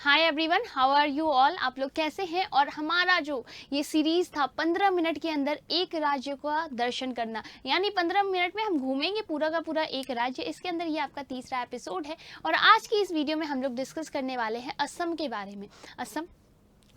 Hi everyone, how are you all. आप लोग कैसे हैं। और हमारा जो ये सीरीज था 15 मिनट के अंदर एक राज्य का दर्शन करना, यानी 15 मिनट में हम घूमेंगे पूरा का पूरा एक राज्य। इसके अंदर ये आपका तीसरा एपिसोड है और आज की इस वीडियो में हम लोग डिस्कस करने वाले हैं असम के बारे में। असम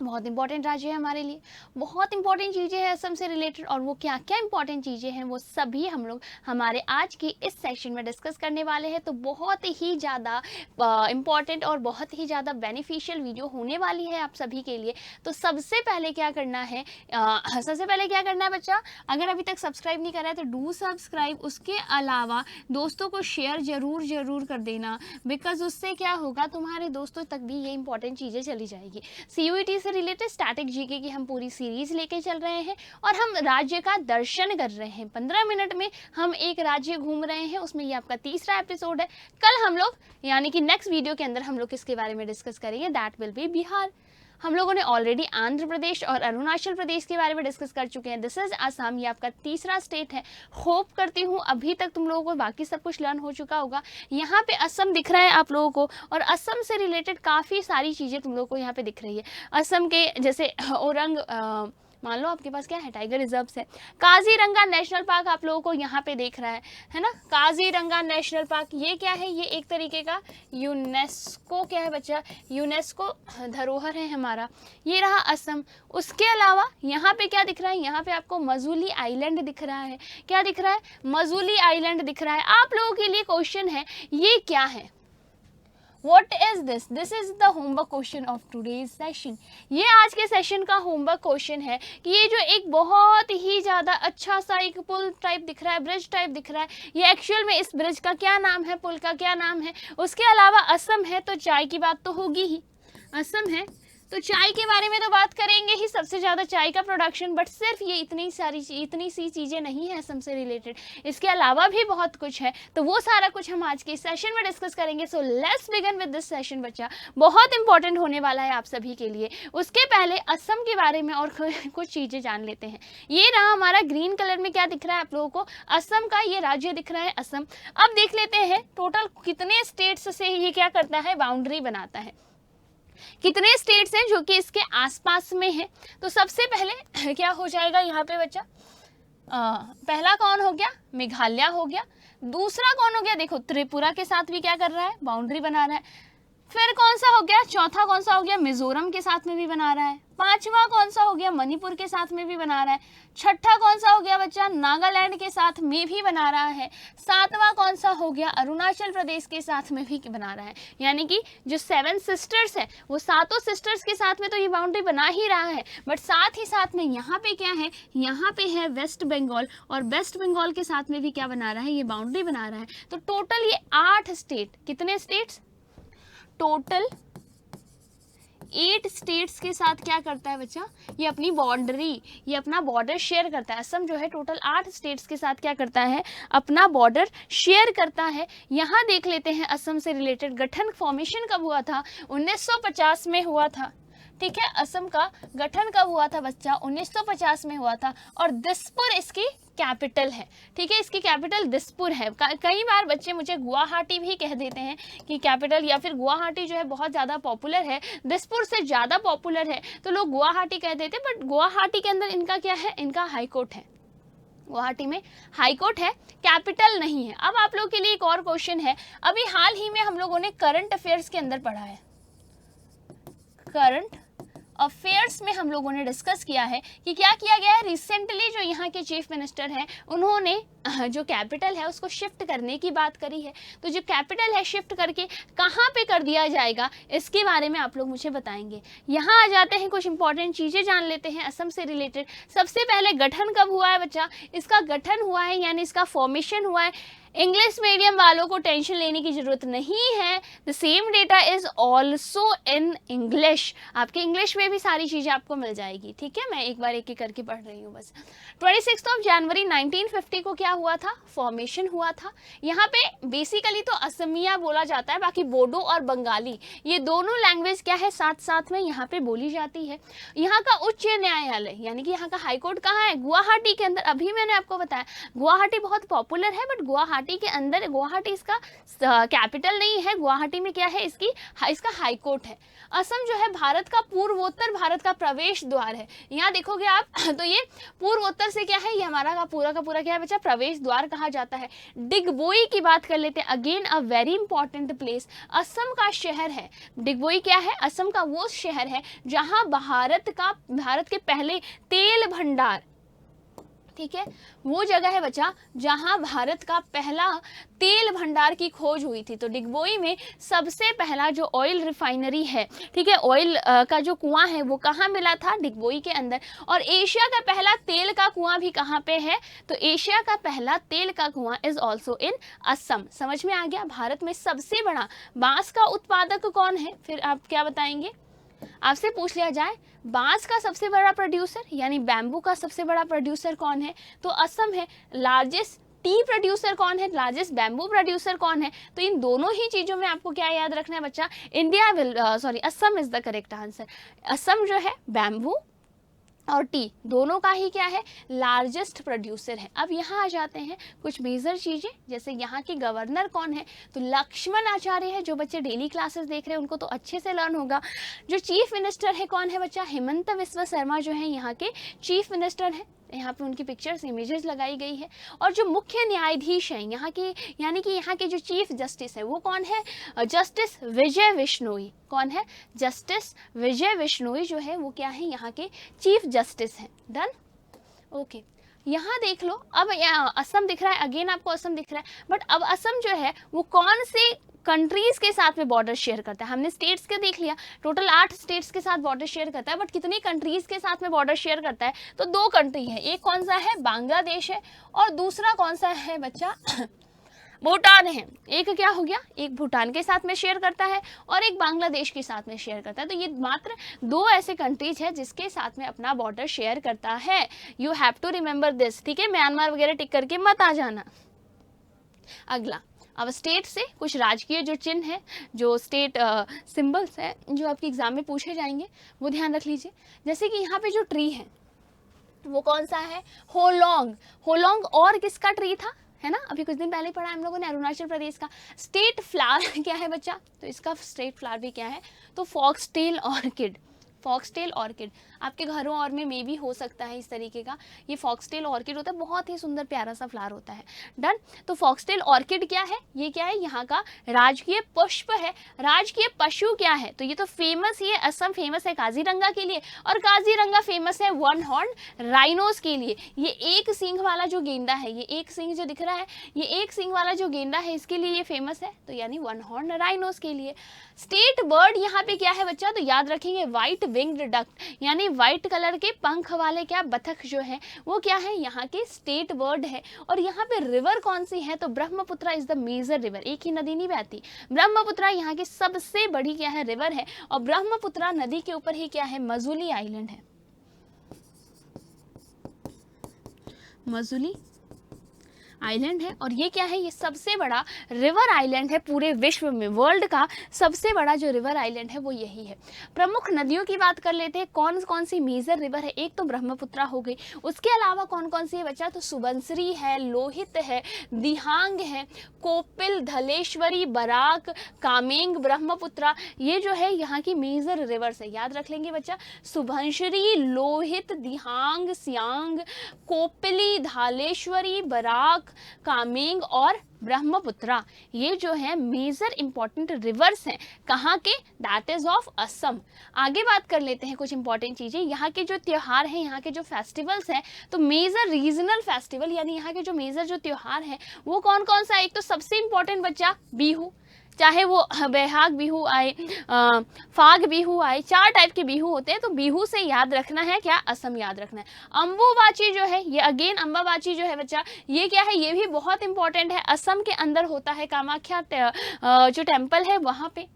बहुत इंपॉर्टेंट राज्य है हमारे लिए, बहुत इंपॉर्टेंट चीज़ें हैं असम से रिलेटेड, और वो क्या क्या इंपॉर्टेंट चीज़ें हैं वो सभी हम लोग हमारे आज की इस सेक्शन में डिस्कस करने वाले हैं। तो बहुत ही ज़्यादा इंपॉर्टेंट और बहुत ही ज़्यादा बेनिफिशियल वीडियो होने वाली है आप सभी के लिए। तो सबसे पहले क्या करना है, बच्चा, अगर अभी तक सब्सक्राइब नहीं करा है तो डू सब्सक्राइब। उसके अलावा दोस्तों को शेयर ज़रूर कर देना, बिकॉज उससे क्या होगा, तुम्हारे दोस्तों तक भी ये इंपॉर्टेंट चीज़ें चली जाएगी। CUET से रिलेटेड स्टैटिक जीके की हम पूरी सीरीज लेके चल रहे हैं और हम राज्य का दर्शन कर रहे हैं। 15 मिनट में हम एक राज्य घूम रहे हैं, उसमें ये आपका तीसरा एपिसोड है। कल हम लोग यानी कि नेक्स्ट वीडियो के अंदर हम लोग किसके बारे में डिस्कस करेंगे, दैट विल बी बिहार। हम लोगों ने ऑलरेडी आंध्र प्रदेश और अरुणाचल प्रदेश के बारे में डिस्कस कर चुके हैं। दिस इज असम, ये आपका तीसरा स्टेट है। होप करती हूँ अभी तक तुम लोगों को बाकी सब कुछ लर्न हो चुका होगा। यहाँ पे असम दिख रहा है आप लोगों को, और असम से रिलेटेड काफ़ी सारी चीज़ें तुम लोगों को यहाँ पे दिख रही है। असम के जैसे औरंग मान लो आपके पास क्या है, टाइगर रिजर्व्स है। काजीरंगा नेशनल पार्क आप लोगों को यहाँ पे देख रहा है ना। काजीरंगा नेशनल पार्क ये क्या है, ये एक तरीके का यूनेस्को क्या है बच्चा, यूनेस्को धरोहर है हमारा। ये रहा असम। उसके अलावा यहाँ पे क्या दिख रहा है, यहाँ पे आपको मजूली आइलैंड दिख रहा है। क्या दिख रहा है, मजूली आइलैंड दिख रहा है। आप लोगों के लिए क्वेश्चन है, ये क्या है, What is this? This is the homework question of today's session. ये आज के सेशन का होमवर्क क्वेश्चन है कि ये जो एक बहुत ही ज़्यादा अच्छा सा एक पुल टाइप दिख रहा है, ब्रिज टाइप दिख रहा है, ये एक्चुअल में इस ब्रिज का क्या नाम है, पुल का क्या नाम है। उसके अलावा असम है तो चाय की बात तो होगी ही। असम है तो चाय के बारे में तो बात करेंगे ही, सबसे ज़्यादा चाय का प्रोडक्शन। बट सिर्फ ये इतनी सी चीज़ें नहीं है असम से रिलेटेड, इसके अलावा भी बहुत कुछ है। तो वो सारा कुछ हम आज के सेशन में डिस्कस करेंगे। So let's begin with this session बच्चा, बहुत इंपॉर्टेंट होने वाला है आप सभी के लिए। उसके पहले असम के बारे में और कुछ चीज़ें जान लेते हैं। ये रहा हमारा ग्रीन कलर में क्या दिख रहा है आप लोगों को, असम का ये राज्य दिख रहा है असम। अब देख लेते हैं टोटल कितने स्टेट्स से ये क्या करता है, बाउंड्री बनाता है। कितने स्टेट्स हैं जो कि इसके आसपास में हैं। तो सबसे पहले क्या हो जाएगा यहाँ पे बच्चा, पहला कौन हो गया, मेघालय हो गया। दूसरा कौन हो गया, देखो त्रिपुरा के साथ भी क्या कर रहा है, बाउंड्री बना रहा है। फिर कौन सा हो गया, चौथा कौन सा हो गया, मिजोरम के साथ में भी बना रहा है। पांचवा कौन सा हो गया, मणिपुर के साथ में भी बना रहा है। छठा कौन सा हो गया बच्चा, नागालैंड के साथ में भी बना रहा है। सातवां कौन सा हो गया, अरुणाचल प्रदेश के साथ में भी बना रहा है। यानी कि जो 7 सिस्टर्स है वो सातों सिस्टर्स के साथ में तो ये बाउंड्री बना ही रहा है। बट साथ ही साथ में यहाँ पे क्या है, यहाँ पे है वेस्ट बंगाल, और वेस्ट बंगाल के साथ में भी क्या बना रहा है, ये बाउंड्री बना रहा है। तो टोटल ये 8 स्टेट, कितने स्टेट्स, टोटल 8 स्टेट्स के साथ क्या करता है बच्चा, ये अपनी बाउंड्री, ये अपना बॉर्डर शेयर करता है। असम जो है टोटल 8 स्टेट्स के साथ क्या करता है, अपना बॉर्डर शेयर करता है। यहाँ देख लेते हैं असम से रिलेटेड गठन फॉर्मेशन कब हुआ था, 1950 में हुआ था। ठीक है, असम का गठन कब हुआ था बच्चा, 1950 में हुआ था। और दिसपुर इसकी कैपिटल है। ठीक है, इसकी कैपिटल दिसपुर है। कई बार बच्चे मुझे गुवाहाटी भी कह देते हैं कि कैपिटल, या फिर गुवाहाटी जो है बहुत ज़्यादा पॉपुलर है, दिसपुर से ज़्यादा पॉपुलर है, तो लोग गुवाहाटी कह देते हैं। बट गुवाहाटी के अंदर इनका क्या है, इनका हाई कोर्ट है। गुवाहाटी में हाई कोर्ट है, कैपिटल नहीं है। अब आप लोग के लिए एक और क्वेश्चन है, अभी हाल ही में हम लोगों ने करंट अफेयर्स के अंदर पढ़ा है, करंट अफेयर्स में हम लोगों ने डिस्कस किया है कि क्या किया गया है। रिसेंटली जो यहाँ के चीफ मिनिस्टर हैं उन्होंने जो कैपिटल है उसको शिफ्ट करने की बात करी है। तो जो कैपिटल है शिफ्ट करके कहाँ पे कर दिया जाएगा, इसके बारे में आप लोग मुझे बताएंगे। यहाँ आ जाते हैं, कुछ इंपॉर्टेंट चीज़ें जान लेते हैं असम से रिलेटेड। सबसे पहले गठन कब हुआ है बच्चा, इसका गठन हुआ है यानी इसका फॉर्मेशन हुआ है। इंग्लिश मीडियम वालों को टेंशन लेने की जरूरत नहीं है, the same data is also in English. आपके इंग्लिश में भी सारी चीज़ें आपको मिल जाएगी। ठीक है, मैं एक बार एक एक करके पढ़ रही हूँ बस। 26 जनवरी 1950 को क्या हुआ था, फॉर्मेशन हुआ था। यहाँ पे बेसिकली तो असमिया बोला जाता है, बाकी बोडो और बंगाली ये दोनों लैंग्वेज क्या है, साथ साथ में यहाँ पे बोली जाती है। यहाँ का उच्च न्यायालय यानी कि यहाँ का हाई कोर्ट कहाँ है, गुवाहाटी के अंदर। अभी मैंने आपको बताया गुवाहाटी बहुत पॉपुलर है, बट गुवाहाटी गुवाहाटी के अंदर, गुवाहाटी इसका कैपिटल नहीं है, गुवाहाटी में क्या है इसका हाई कोर्ट है। असम जो है भारत का पूर्वोत्तर भारत का प्रवेश द्वार है। यहाँ देखोगे आप तो ये पूर्वोत्तर से क्या है, ये हमारा का पूरा क्या है बच्चा, प्रवेश द्वार कहा जाता है। डिगबोई की बात कर लेते हैं, again a very important place, Assam का शहर है। डिगबोई क्या है, असम का वो शहर है जहां भारत के पहले तेल भंडार, ठीक है, वो जगह है बच्चा जहां भारत का पहला तेल भंडार की खोज हुई थी। तो डिगबोई में सबसे पहला जो ऑयल रिफाइनरी है, ठीक है, ऑयल का जो कुआं है वो कहाँ मिला था, डिगबोई के अंदर। और एशिया का पहला तेल का कुआं भी कहाँ पे है, तो एशिया का पहला तेल का कुआं इज ऑल्सो इन असम। समझ में आ गया। भारत में सबसे बड़ा बांस का उत्पादक कौन है, फिर आप क्या बताएंगे, आपसे पूछ लिया जाए बांस का सबसे बड़ा प्रोड्यूसर यानी बैम्बू का सबसे बड़ा प्रोड्यूसर कौन है, तो असम है। लार्जेस्ट टी प्रोड्यूसर कौन है, लार्जेस्ट बैम्बू प्रोड्यूसर कौन है, तो इन दोनों ही चीजों में आपको क्या याद रखना है बच्चा, Assam is the correct answer. Assam जो है बैम्बू और टी दोनों का ही क्या है, लार्जेस्ट प्रोड्यूसर है। अब यहाँ आ जाते हैं कुछ मेजर चीजें, जैसे यहाँ के गवर्नर कौन है, तो लक्ष्मण आचार्य है। जो बच्चे डेली क्लासेस देख रहे हैं उनको तो अच्छे से लर्न होगा। जो चीफ मिनिस्टर है कौन है बच्चा, हेमंत बिस्वा शर्मा जो है यहाँ के चीफ मिनिस्टर है। यहाँ पे उनकी पिक्चर्स इमेजेस लगाई गई है। और जो मुख्य न्यायाधीश हैं यहाँ के, यानी कि यहाँ के जो चीफ जस्टिस है वो कौन है, जस्टिस विजय विश्नोई। कौन है, जस्टिस विजय विश्नोई जो है वो क्या है, यहाँ के चीफ जस्टिस हैं। Done, okay. यहाँ देख लो, अब असम दिख रहा है, अगेन आपको असम दिख रहा है, बट अब असम जो है वो कौन से कंट्रीज के साथ में बॉर्डर शेयर करता है। हमने स्टेट्स के देख लिया, टोटल 8 स्टेट्स के साथ बॉर्डर शेयर करता है, बट कितनी कंट्रीज के साथ में बॉर्डर शेयर करता है, तो 2 कंट्री है। एक कौन सा है, बांग्लादेश है, और दूसरा कौन सा है बच्चा, भूटान है। एक क्या हो गया, एक भूटान के साथ में शेयर करता है और एक बांग्लादेश के साथ में शेयर करता है। तो ये मात्र 2 ऐसे कंट्रीज है जिसके साथ में अपना बॉर्डर शेयर करता है। You have to remember this, ठीक है, म्यांमार वगैरह टिक करके मत आ जाना। अगला, अब स्टेट से कुछ राजकीय जो चिन्ह है, जो स्टेट सिंबल्स है जो आपके एग्जाम में पूछे जाएंगे वो ध्यान रख लीजिए। जैसे कि यहाँ पे जो ट्री है वो कौन सा है, होलोंग। होलोंग और किसका ट्री था, है ना, अभी कुछ दिन पहले पढ़ा हम लोगों ने, अरुणाचल प्रदेश का। स्टेट फ्लावर क्या है बच्चा, तो इसका स्टेट फ्लावर भी क्या है, तो फॉक्सटेल ऑर्किड। फॉक्सटेल ऑर्किड आपके घरों और में मे भी हो सकता है इस तरीके का, ये फॉक्सटेल ऑर्किड होता है, बहुत ही सुंदर प्यारा सा फ्लावर होता है। डन, तो फॉक्सटेल ऑर्किड क्या है, ये क्या है, यहाँ का राजकीय पुष्प है। राजकीय पशु क्या है, तो ये तो फेमस, ये असम फेमस है काजीरंगा के लिए, और काजीरंगा फेमस है 1 हॉर्न राइनोस के लिए। ये एक सींग वाला जो गेंडा है, ये एक सींग जो दिख रहा है, ये एक सींग वाला जो गेंडा है इसके लिए ये फेमस है, तो यानी 1 हॉर्न राइनोस के लिए। स्टेट बर्ड यहाँ पे क्या है बच्चा, तो याद रखेंगे व्हाइट विंग्ड डक, यानी व्हाइट कलर के पंख वाले क्या बतख जो है वो क्या है, यहाँ के स्टेट बर्ड है। और यहाँ पे रिवर कौन सी है, तो Brahmaputra is the major river. एक ही नदी नहीं बहती, ब्रह्मपुत्र यहाँ की सबसे बड़ी क्या है, रिवर है। और ब्रह्मपुत्र नदी के ऊपर ही क्या है, मजुली आइलैंड है। मजुली आइलैंड है, और ये क्या है, ये सबसे बड़ा रिवर आइलैंड है पूरे विश्व में। वर्ल्ड का सबसे बड़ा जो रिवर आइलैंड है वो यही है। प्रमुख नदियों की बात कर लेते हैं, कौन कौन सी मेजर रिवर है, एक तो ब्रह्मपुत्र हो गई, उसके अलावा कौन कौन सी है बच्चा, तो सुबनसिरी है, लोहित है, दिहांग है, कोपिल, धलेश्वरी, बराक, कामेंग, ब्रह्मपुत्र, ये जो है यहाँ की मेजर रिवर्स है। याद रख लेंगे बच्चा, सुबनसिरी, लोहित, दिहांग, सियांग, कोपिली, धालेश्वरी, बराक, कामेंग और ब्रह्मपुत्र, ये जो है मेजर इंपॉर्टेंट रिवर्स हैं। कहाँ के, दैट इज ऑफ असम। आगे बात कर लेते हैं कुछ इंपॉर्टेंट चीजें। यहाँ के जो त्योहार हैं, यहाँ के जो फेस्टिवल्स हैं, तो मेजर रीजनल फेस्टिवल यानी यहाँ के जो मेजर जो त्योहार हैं वो कौन कौन सा, एक तो सबसे इंपॉर्टेंट बच्चा बिहू, चाहे वो बैहाग बिहू आए, फाग बिहू आए, 4 टाइप के बिहू होते हैं, तो बिहू से याद रखना है क्या, असम याद रखना है। अम्बुबाची जो है, ये अगेन अम्बाबाची जो है बच्चा, ये क्या है, ये भी बहुत इंपॉर्टेंट है, असम के अंदर होता है, कामाख्या जो टेम्पल है वहाँ पे।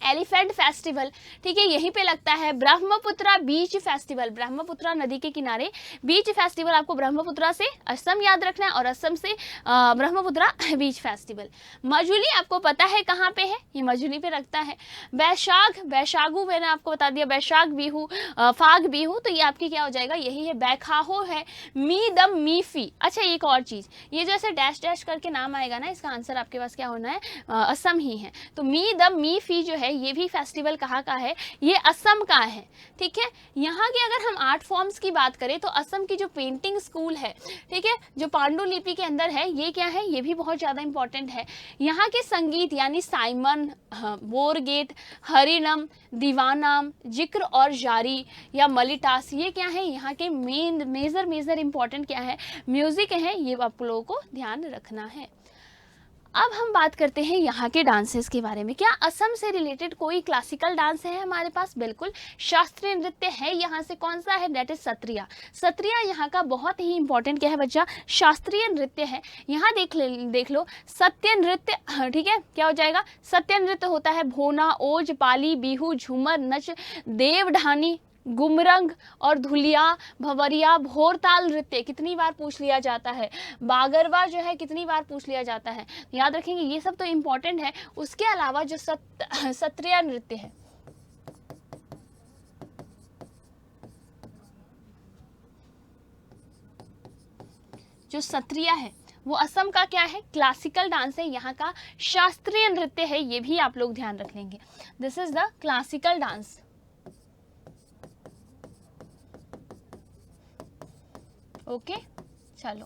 एलिफेंट फेस्टिवल, ठीक है, यहीं पे लगता है। ब्रह्मपुत्रा बीच फेस्टिवल, ब्रह्मपुत्रा नदी के किनारे बीच फेस्टिवल, आपको ब्रह्मपुत्रा से असम याद रखना है और असम से ब्रह्मपुत्रा बीच फेस्टिवल। मजुली आपको पता है कहाँ पे है, ये मजुली पे रखता है। बैशाख, बैशागु मैंने आपको बता दिया, बैशाख बिहू, फाग बिहू, तो ये आपकी क्या हो जाएगा, यही है। बैखाहो है। मी दम मीफी, अच्छा एक और चीज़, ये जो ऐसे डैश डैश करके नाम आएगा ना, इसका आंसर आपके पास क्या होना है, असम ही है। तो मी दम मीफी जो है ये भी फेस्टिवल कहाँ का है, ये असम का है, ठीक है। यहाँ के अगर हम आर्ट फॉर्म्स की बात करें तो असम की जो पेंटिंग स्कूल है, ठीक है, जो पांडुलिपि के अंदर है, ये क्या है, ये भी बहुत ज़्यादा इंपॉर्टेंट है। यहाँ के संगीत यानी साइमन, बोरगेट, हरिनम, दीवानाम, जिक्र और जारी या मलिटास, ये क्या है, यहाँ के मेजर इंपॉर्टेंट क्या है, म्यूजिक है, ये आप लोगों को ध्यान रखना है। अब हम बात करते हैं यहाँ के डांसेस के बारे में। क्या असम से रिलेटेड कोई क्लासिकल डांस है हमारे पास? बिल्कुल, शास्त्रीय नृत्य है यहाँ से। कौन सा है? That is Sattriya. सत्रिया यहाँ का बहुत ही इंपॉर्टेंट क्या है बच्चा, शास्त्रीय नृत्य है। यहाँ देख लो सत्य नृत्य, ठीक है, क्या हो जाएगा, सत्य नृत्य होता है भोना, ओज, पाली, बिहू, झूमर, नच, देवढानी, गुमरंग और धुलिया, भवरिया, भोरताल नृत्य कितनी बार पूछ लिया जाता है, बागरवा जो है कितनी बार पूछ लिया जाता है, याद रखेंगे, ये सब तो इम्पोर्टेंट है। उसके अलावा जो सत्रिया नृत्य है, जो सत्रिया है वो असम का क्या है, क्लासिकल डांस है, यहाँ का शास्त्रीय नृत्य है, ये भी आप लोग ध्यान रख लेंगे। This is the classical dance. Okay, चलो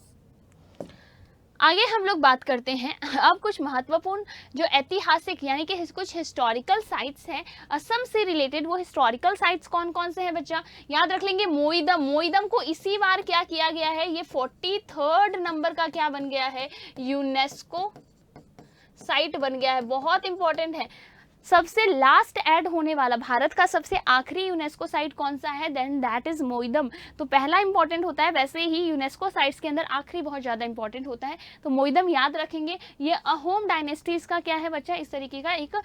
आगे हम लोग बात करते हैं अब कुछ महत्वपूर्ण जो ऐतिहासिक यानी कि कुछ हिस्टोरिकल साइट्स हैं असम से रिलेटेड। वो हिस्टोरिकल साइट्स कौन कौन से हैं बच्चा, याद रख लेंगे। मोईदम, मोईदम को इसी बार क्या किया गया है, ये 43rd नंबर का क्या बन गया है, यूनेस्को साइट बन गया है, बहुत इंपॉर्टेंट है। सबसे लास्ट ऐड होने वाला भारत का सबसे आखिरी यूनेस्को साइट कौन सा है, देन दैट इज मोईदम। तो पहला इंपॉर्टेंट होता है, वैसे ही यूनेस्को साइट्स के अंदर आखिरी बहुत ज़्यादा इंपॉर्टेंट होता है, तो मोईदम याद रखेंगे। ये अहोम डायनेस्टीज का क्या है बच्चा, इस तरीके का एक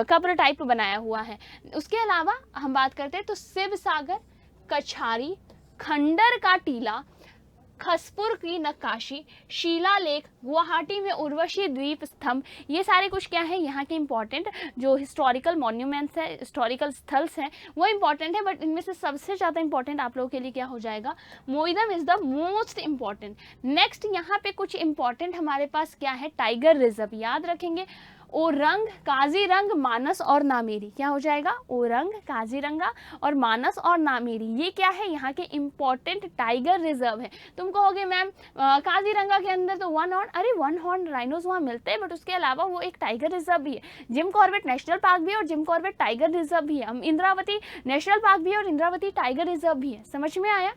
कब्र टाइप बनाया हुआ है। उसके अलावा हम बात करते हैं तो शिव सागर, कछारी, खंडर का टीला, खसपुर की नक्काशी, शिलालेख, गुवाहाटी में उर्वशी द्वीप स्तंभ, ये सारे कुछ क्या है यहाँ के इंपॉर्टेंट जो हिस्टोरिकल मॉन्यूमेंट्स है, हिस्टोरिकल स्थल्स हैं, वो इंपॉर्टेंट है। बट इनमें से सबसे ज़्यादा इंपॉर्टेंट आप लोगों के लिए क्या हो जाएगा, Moidam is the most important. Next यहाँ पे कुछ इंपॉर्टेंट हमारे पास क्या है, टाइगर रिजर्व, याद रखेंगे। ओरंग, काजीरंग, मानस और नामेरी, क्या हो जाएगा, ओरंग, काजीरंगा और मानस और नामेरी, ये क्या है, यहाँ के इंपॉर्टेंट टाइगर रिजर्व है। तुम कहोगे मैम काजीरंगा के अंदर तो वन हॉर्न राइनोज वहाँ मिलते हैं, बट उसके अलावा वो एक टाइगर रिजर्व भी है। जिम कॉर्बेट नेशनल पार्क भी है और जिम कॉर्बेट टाइगर रिजर्व भी है। इंद्रावती नेशनल पार्क भी है और इंद्रावती टाइगर रिजर्व भी है। समझ में आया?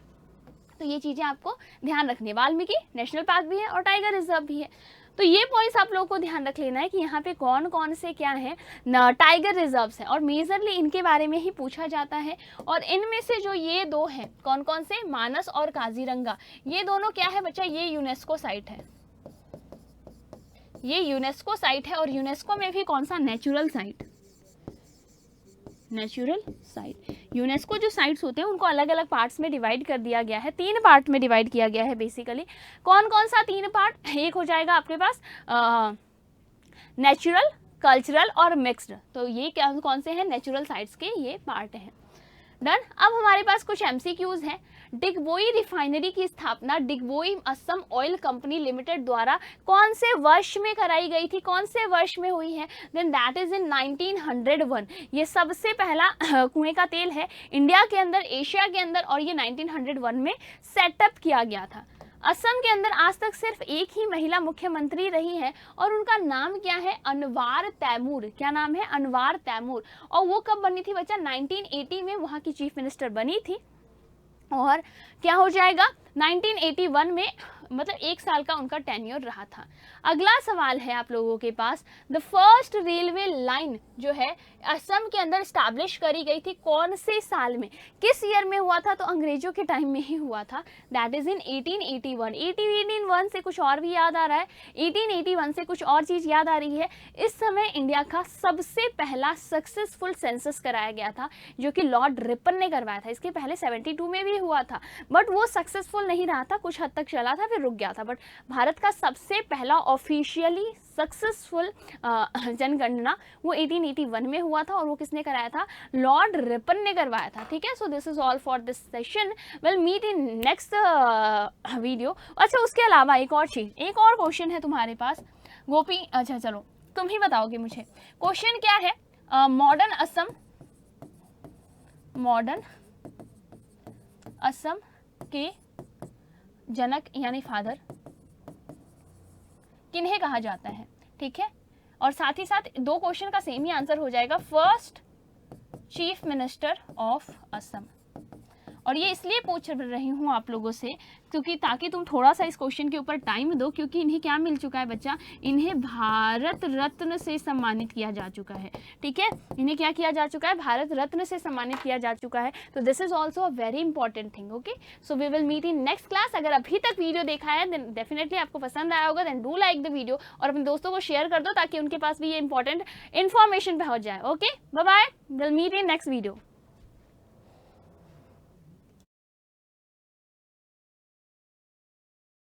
तो ये चीज़ें आपको ध्यान रखनी है। वाल्मीकि नेशनल पार्क भी है और टाइगर रिजर्व भी है। तो ये पॉइंट्स आप लोगों को ध्यान रख लेना है कि यहाँ पे कौन कौन से क्या है टाइगर रिजर्व्स हैं और मेजरली इनके बारे में ही पूछा जाता है। और इनमें से जो ये दो हैं, कौन कौन से, मानस और काजीरंगा, ये दोनों क्या है बच्चा, ये यूनेस्को साइट है, ये यूनेस्को साइट है। और यूनेस्को में भी कौन सा, natural site, natural site. UNESCO जो साइट्स होते हैं उनको अलग अलग पार्ट्स में डिवाइड कर दिया गया है, 3 पार्ट में डिवाइड किया गया है बेसिकली। कौन कौन सा 3 पार्ट, एक हो जाएगा आपके पास नेचुरल, कल्चरल और मिक्स्ड। तो ये क्या कौन से हैं, नेचुरल साइट्स के ये पार्ट हैं। डन। अब हमारे पास कुछ MCQs हैं। डिगबोई रिफाइनरी की स्थापना Digboi Assam oil company limited द्वारा कौन से वर्ष में कराई गई थी, कौन से वर्ष में हुई है, देन दैट इज इन 1901। ये सबसे पहला कुएं का तेल है इंडिया के अंदर, एशिया के अंदर, और ये 1901 में सेटअप किया गया था। असम के अंदर आज तक सिर्फ एक ही महिला मुख्यमंत्री रही है और उनका नाम क्या है, अनवार तैमूर। क्या नाम है, अनवार तैमूर। और वो कब बनी थी बच्चा, 1980 में वहाँ की चीफ मिनिस्टर बनी थी। और क्या हो जाएगा, 1981 में मतलब 1 साल का उनका टेन्योर रहा था। अगला सवाल है आप लोगों के पास, द फर्स्ट रेलवे लाइन जो है असम के अंदर स्टैब्लिश करी गई थी कौन से साल में, किस ईयर में हुआ था? तो अंग्रेजों के टाइम में ही हुआ था, दैट इज इन 1881। 1881 से कुछ और भी याद आ रहा है, 1881 से कुछ और चीज याद आ रही है। इस समय इंडिया का सबसे पहला सक्सेसफुल सेंसस कराया गया था जो कि लॉर्ड रिपन ने करवाया था। इसके पहले 72 में भी हुआ था बट वो सक्सेसफुल नहीं रहा था, कुछ हद तक चला था फिर रुक गया था। बट भारत का सबसे पहला ऑफिशियली सक्सेसफुल जनगणना वो 1881 में हुआ था और वो किसने कराया था? लॉर्ड रिपन ने करवाया था। ठीक है, so this is all for this session, will meet in next video. अच्छा, उसके अलावा एक और चीज, एक और क्वेश्चन है तुम्हारे पास गोपी। अच्छा चलो तुम ही बताओगे मुझे, क्वेश्चन क्या है? मॉडर्न असम के जनक यानी फादर किन्हें कहा जाता है? ठीक है, और साथ ही साथ 2 क्वेश्चन का सेम ही आंसर हो जाएगा, first chief minister of Assam. और ये इसलिए पूछ रही हूँ आप लोगों से क्योंकि ताकि तुम थोड़ा सा इस क्वेश्चन के ऊपर टाइम दो, क्योंकि इन्हें क्या मिल चुका है बच्चा? इन्हें भारत रत्न से सम्मानित किया जा चुका है। ठीक है, इन्हें क्या किया जा चुका है? भारत रत्न से सम्मानित किया जा चुका है। तो this is also a very important thing. Okay, so we will meet in next class. अगर अभी तक वीडियो देखा है देन डेफिनेटली आपको पसंद आया होगा, then do like the video और अपने दोस्तों को शेयर कर दो ताकि उनके पास भी ये इंपॉर्टेंट इन्फॉर्मेशन पहुंच जाए। Okay, bye bye, will meet in next video.